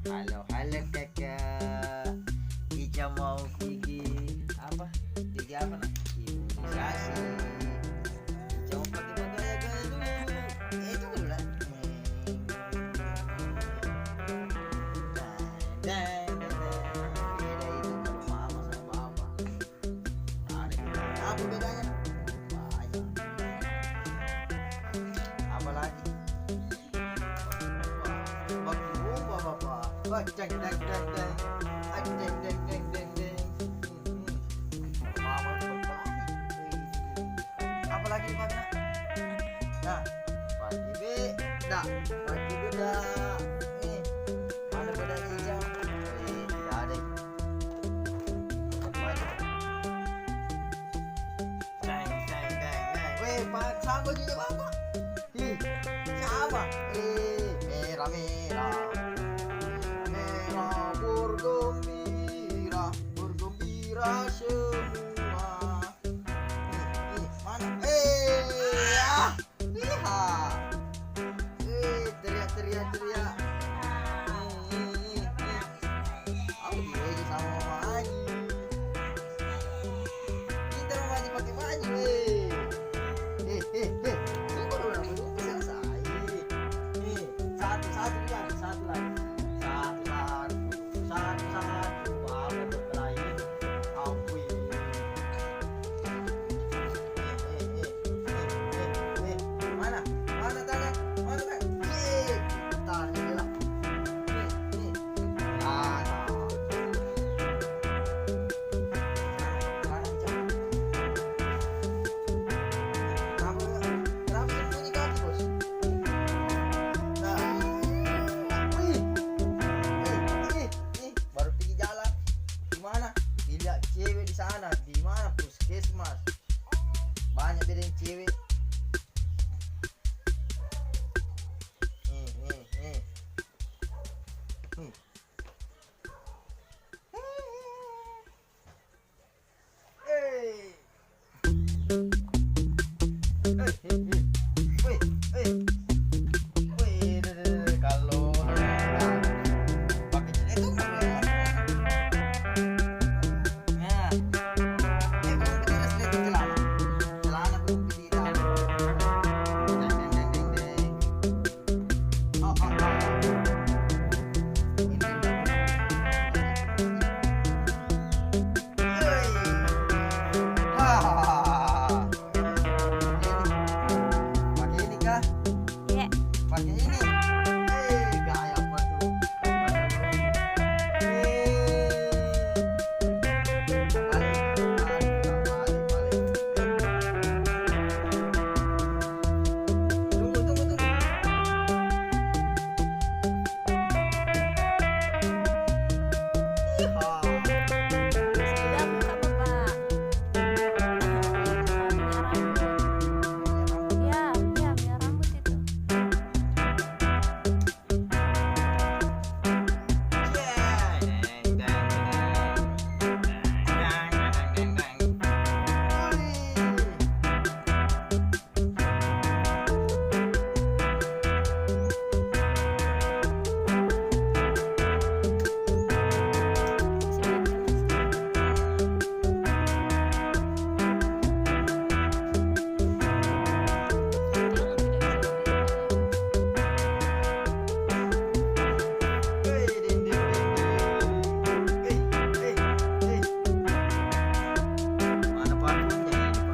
Halo, halo kakak. Ica mau gigi apa? Gigi apa nak? Imunisasi. Ica mau pakai gaya-gaya dulu. Itu dulu lah. Beda itu kalau mama sama papa. Ada kita. Apa bedanya? Banyak. Apa lagi? Waktu rumah bapak. Wah, deng deng deng deng. Deng deng deng deng deng. Mama berbagi. Apa lagi dipakai? Nah, pagi beda. Pagi beda. Mana beda hijau? Tidak ada. Apa aja? Deng deng deng deng. Pak, sanggup juga bapak. Siapa? Merah merah. Merah bergembira, bergembira semua. Mana? Lihat. Teriak teriak teriak. Aku diajak sama Mama Haji. Kita Mama Haji pakai baju. Tunggu dulu, belum selesai. Satu lagi, satu lagi. Satu. Apa berkelahi? Ampun. Mana? Mana tangan? Mana tangan? Tahan ini lah. Kenapa sembunyi kaki, bos? Baru pergi jalan. Gimana? Dilihat cewek di sana. Di mana puskesmas? Banyak beda yang cewek. Kalau pakai itu celana belum pilihan. Deng deng deng deng deng. Pakai ini kah? Ya. Pakai ini. Gaya apa tuh? Tunggu. Sudah buka bapak. Minyak rambut. Ya, minyak rambut itu. Mana parfumnya ini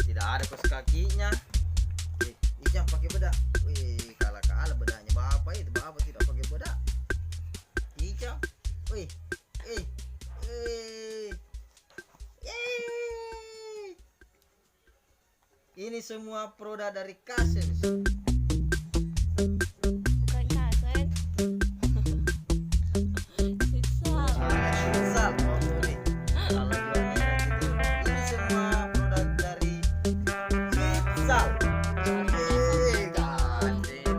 Tidak ada kos kakinya. Ijam pakai bedak. Kalah bedaknya bapak itu. Bapak tidak pakai bedak. Ijam. Ini semua produk dari Kasen's. Bukan kaset. Sitsal. Sal, ini. Kalau jual merek itu. Ini semua produk dari Sal. Ganteng.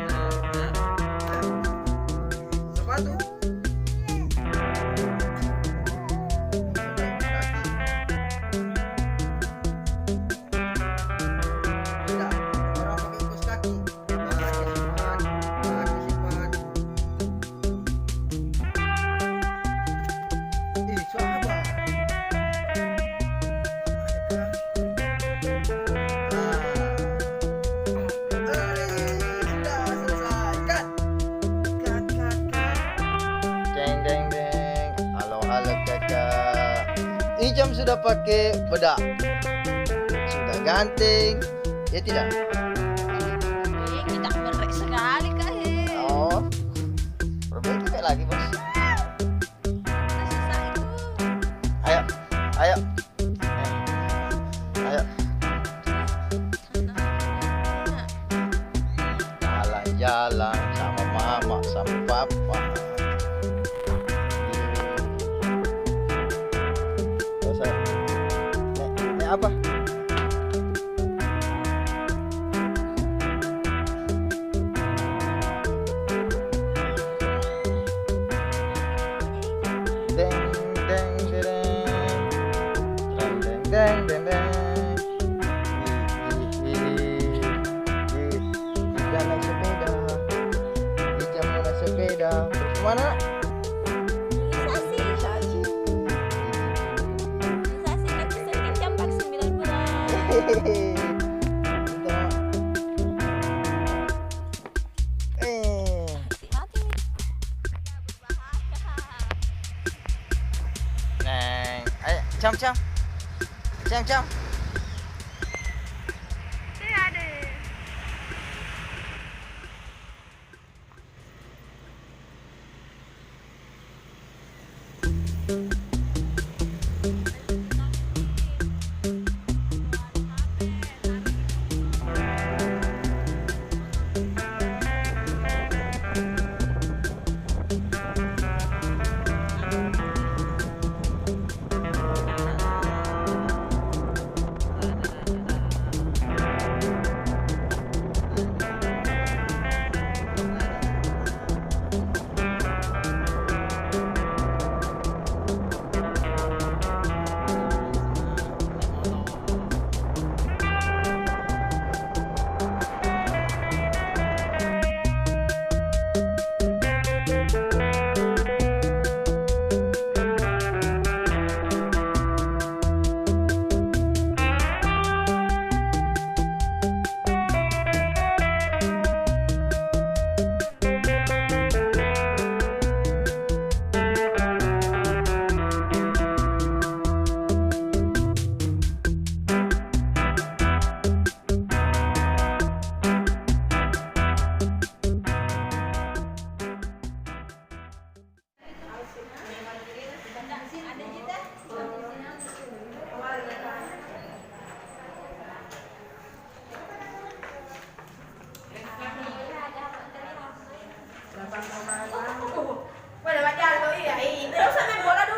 Ijam sudah pakai bedak, sudah ganteng, ya tidak? Kita merek sekali kah? Oh, perbaiki lagi bos. Sisa itu. Ayo, ayo, ayo, jalan-jalan sama mama, sama papa. Terus ini apa? Deng deng deng deng deng deng deng deng. Kita naik sepeda, Ijam mau naik sepeda. Terus kemana? Bisa sih. Bisa sih. Nanti Senin jam 9 bulan. Hehehe. Hati-hati. Neng, ayo, cam.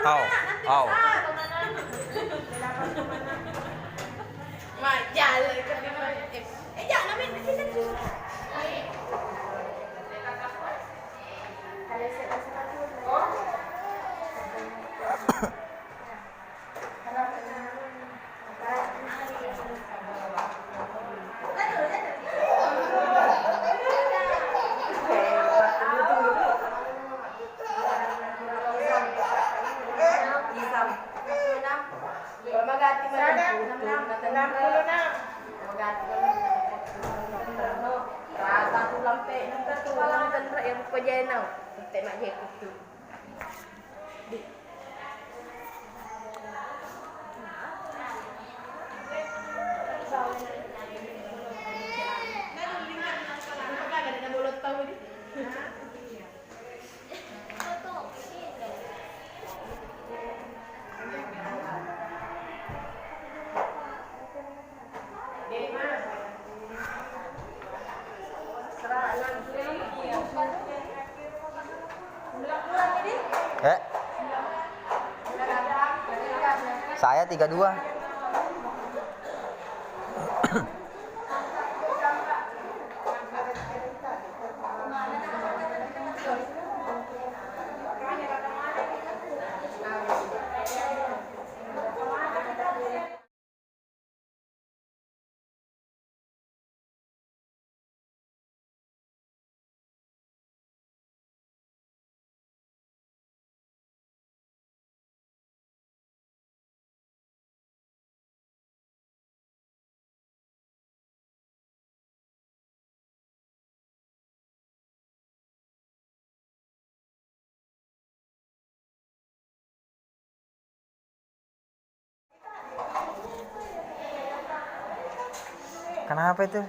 Au, au. Saya 32. Kenapa itu?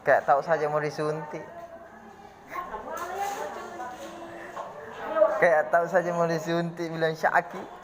Kayak tahu saja mau disuntik. Kayak tahu saja mau disuntik bilang Syaki.